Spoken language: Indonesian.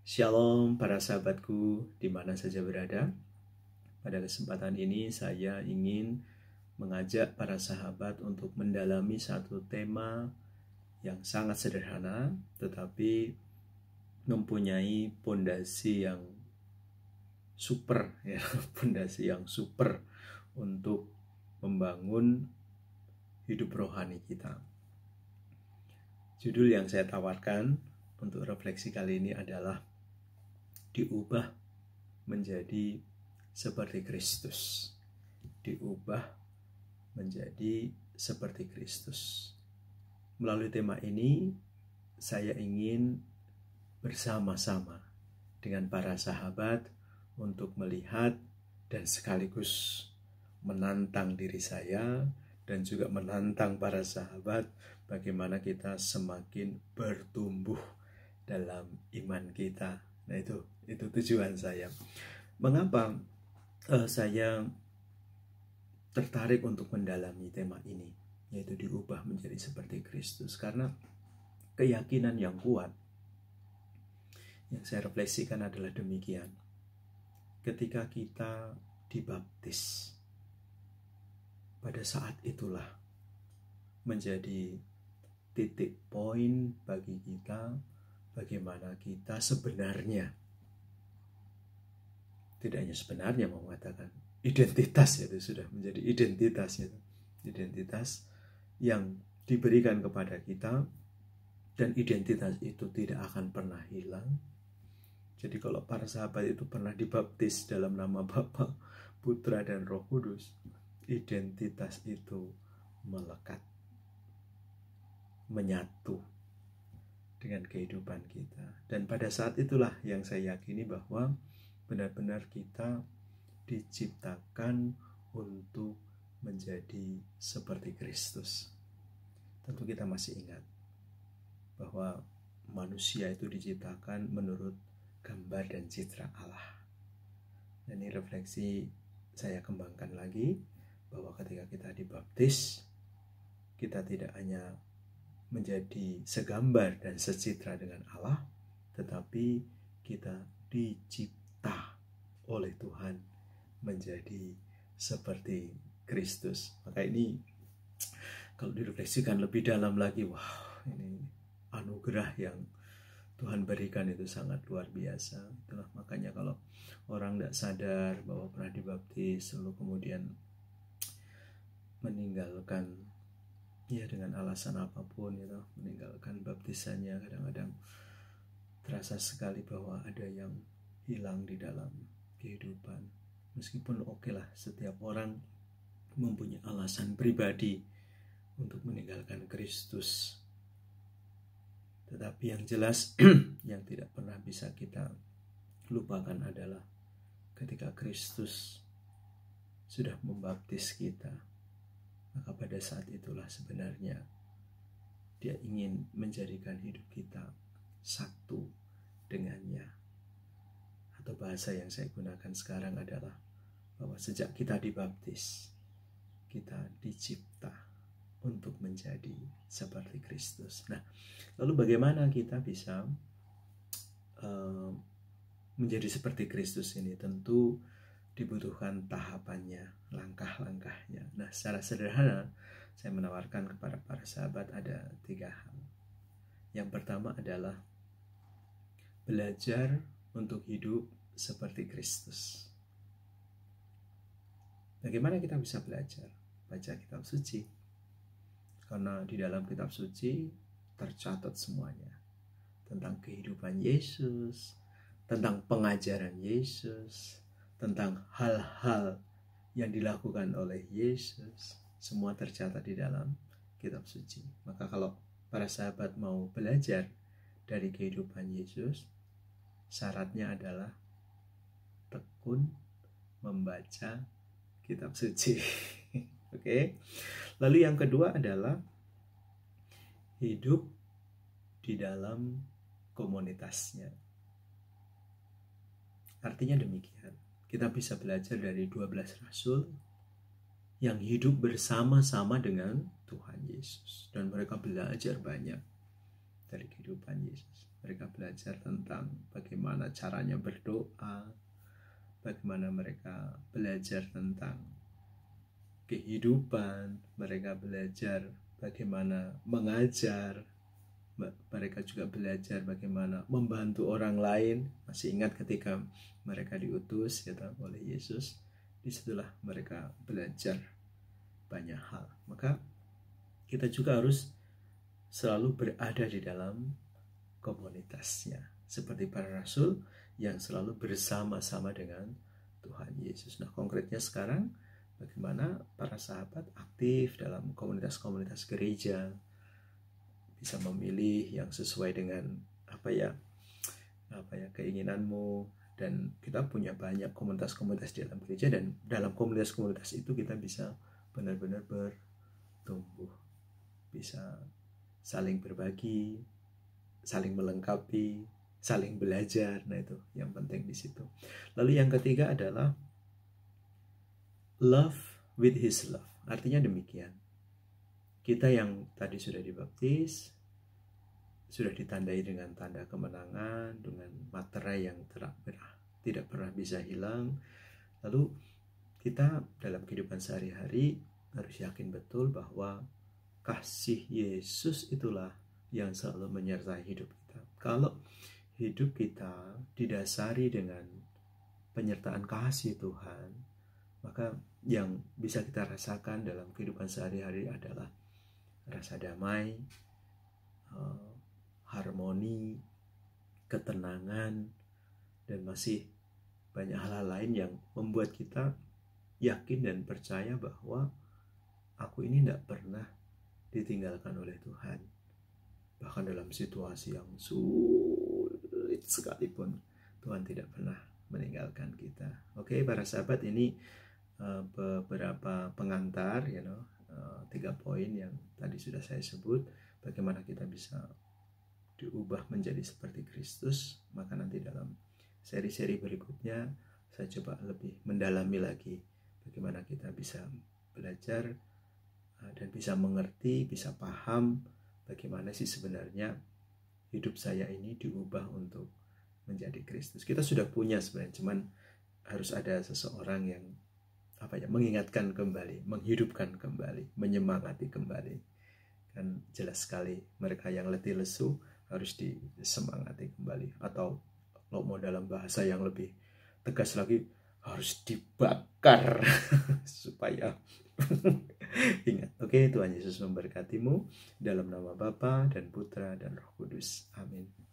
Shalom para sahabatku di mana saja berada. Pada kesempatan ini saya ingin mengajak para sahabat untuk mendalami satu tema yang sangat sederhana tetapi mempunyai pondasi yang super ya, pondasi yang super untuk membangun hidup rohani kita. Judul yang saya tawarkan untuk refleksi kali ini adalah diubah menjadi seperti Kristus. Diubah menjadi seperti Kristus. Melalui tema ini, saya ingin bersama-sama dengan para sahabat untuk melihat dan sekaligus menantang diri saya dan juga menantang para sahabat bagaimana kita semakin bertumbuh dalam iman kita. Nah, itu tujuan saya. Mengapa saya tertarik untuk mendalami tema ini, yaitu diubah menjadi seperti Kristus? Karena keyakinan yang kuat yang saya refleksikan adalah demikian. Ketika kita dibaptis, pada saat itulah menjadi titik poin bagi kita bagaimana kita sebenarnya, tidak hanya sebenarnya, mau mengatakan identitas, itu sudah menjadi identitas, identitas yang diberikan kepada kita, dan identitas itu tidak akan pernah hilang. Jadi kalau para sahabat itu pernah dibaptis dalam nama Bapa, Putra, dan Roh Kudus, identitas itu melekat, menyatu dengan kehidupan kita. Dan pada saat itulah yang saya yakini bahwa benar-benar kita diciptakan untuk menjadi seperti Kristus. Tentu kita masih ingat bahwa manusia itu diciptakan menurut gambar dan citra Allah. Dan ini refleksi saya kembangkan lagi, bahwa ketika kita dibaptis, kita tidak hanya menjadi segambar dan secitra dengan Allah, tetapi kita dicipta oleh Tuhan menjadi seperti Kristus. Maka ini kalau direfleksikan lebih dalam lagi, wah, ini anugerah yang Tuhan berikan itu sangat luar biasa. Itulah makanya kalau orang tidak sadar bahwa pernah dibaptis lalu kemudian meninggalkan, ya dengan alasan apapun, meninggalkan baptisannya, kadang-kadang terasa sekali bahwa ada yang hilang di dalam kehidupan. Meskipun oke lah, setiap orang mempunyai alasan pribadi untuk meninggalkan Kristus, tetapi yang jelas yang tidak pernah bisa kita lupakan adalah ketika Kristus sudah membaptis kita, maka pada saat itulah sebenarnya Dia ingin menjadikan hidup kita satu dengannya. Atau bahasa yang saya gunakan sekarang adalah bahwa sejak kita dibaptis, kita dicipta untuk menjadi seperti Kristus. Nah, lalu bagaimana kita bisa menjadi seperti Kristus ini? Tentu dibutuhkan tahapannya, langkah-langkahnya. Nah, secara sederhana saya menawarkan kepada para sahabat ada 3 hal. Yang pertama adalah belajar untuk hidup seperti Kristus. Bagaimana kita bisa belajar? Baca kitab suci. Karena di dalam kitab suci tercatat semuanya tentang kehidupan Yesus, tentang pengajaran Yesus, tentang hal-hal yang dilakukan oleh Yesus. Semua tercatat di dalam kitab suci. Maka kalau para sahabat mau belajar dari kehidupan Yesus, syaratnya adalah tekun membaca kitab suci. Oke. Lalu yang kedua adalah hidup di dalam komunitasnya. Artinya demikian, kita bisa belajar dari 12 rasul yang hidup bersama-sama dengan Tuhan Yesus, dan mereka belajar banyak dari kehidupan Yesus. Mereka belajar tentang bagaimana caranya berdoa, bagaimana mereka belajar tentang kehidupan, mereka belajar bagaimana mengajar, mereka juga belajar bagaimana membantu orang lain. Masih ingat ketika mereka diutus ya oleh Yesus, disitulah mereka belajar banyak hal. Maka kita juga harus selalu berada di dalam komunitasnya, seperti para rasul yang selalu bersama-sama dengan Tuhan Yesus. Nah, konkretnya sekarang bagaimana para sahabat aktif dalam komunitas-komunitas gereja, bisa memilih yang sesuai dengan apa ya keinginanmu. Dan kita punya banyak komunitas-komunitas di dalam gereja, dan dalam komunitas-komunitas itu kita bisa benar-benar bertumbuh, bisa saling berbagi, saling melengkapi, saling belajar. Nah, itu yang penting di situ. Lalu yang ketiga adalah love with his love. Artinya demikian, kita yang tadi sudah dibaptis, sudah ditandai dengan tanda kemenangan, dengan materai yang tidak pernah bisa hilang. Lalu kita dalam kehidupan sehari-hari harus yakin betul bahwa kasih Yesus itulah yang selalu menyertai hidup kita. Kalau hidup kita didasari dengan penyertaan kasih Tuhan, maka yang bisa kita rasakan dalam kehidupan sehari-hari adalah rasa damai, harmoni, ketenangan, dan masih banyak hal-hal lain yang membuat kita yakin dan percaya bahwa aku ini tidak pernah ditinggalkan oleh Tuhan. Bahkan dalam situasi yang sulit sekalipun, Tuhan tidak pernah meninggalkan kita. Oke, para sahabat, ini beberapa pengantar, 3 poin yang tadi sudah saya sebut. Bagaimana kita bisa diubah menjadi seperti Kristus. Maka nanti dalam seri-seri berikutnya saya coba lebih mendalami lagi bagaimana kita bisa belajar dan bisa mengerti, bisa paham bagaimana sih sebenarnya hidup saya ini diubah untuk menjadi Kristus. Kita sudah punya sebenarnya, cuman harus ada seseorang yang mengingatkan kembali, menghidupkan kembali, menyemangati kembali. Kan jelas sekali mereka yang letih lesu harus disemangati kembali, atau kalau mau dalam bahasa yang lebih tegas lagi, harus dibakar supaya ingat. Oke, Tuhan Yesus memberkatimu dalam nama Bapa dan Putra dan Roh Kudus. Amin.